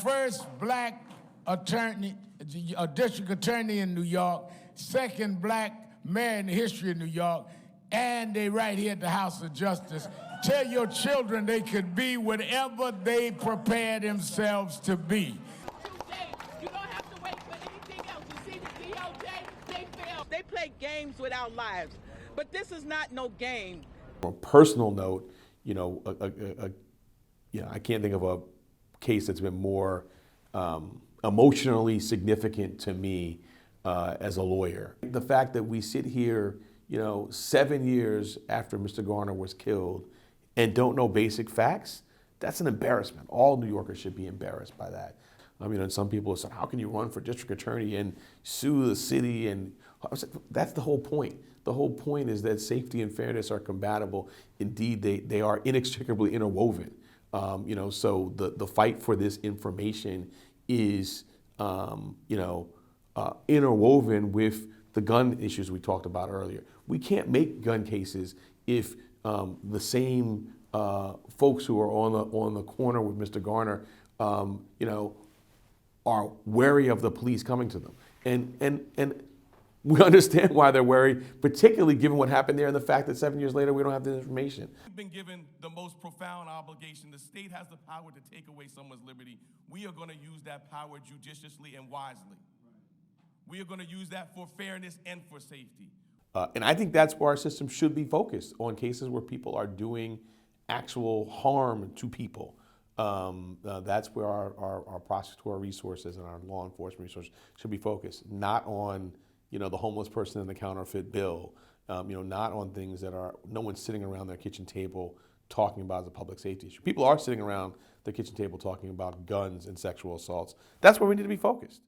first black attorney, a district attorney in New York, second black mayor in the history of New York, and they right here at the House of Justice. Tell your children they could be whatever they prepare themselves to be. You don't have to wait for anything else. You see the DOJ, they fail. They play games with our lives, but this is not no game. On a personal note, I can't think of a case that's been more emotionally significant to me as a lawyer. The fact that we sit here, 7 years after Mr. Garner was killed and don't know basic facts, that's an embarrassment. All New Yorkers should be embarrassed by that. And some people have said, how can you run for district attorney and sue the city? And I said, that's the whole point. The whole point is that safety and fairness are compatible. Indeed, they are inextricably interwoven. So the fight for this information is, interwoven with the gun issues we talked about earlier. We can't make gun cases if the same folks who are on the corner with Mr. Garner, are wary of the police coming to them. And we understand why they're worried, particularly given what happened there and the fact that 7 years later we don't have the information. We've been given the most profound obligation. The state has the power to take away someone's liberty. We are going to use that power judiciously and wisely. We are going to use that for fairness and for safety. And I think that's where our system should be focused, on cases where people are doing actual harm to people. That's where our prosecutorial resources and our law enforcement resources should be focused, not on the homeless person in the counterfeit bill, not on things that no one's sitting around their kitchen table talking about as a public safety issue. People are sitting around the kitchen table talking about guns and sexual assaults. That's where we need to be focused.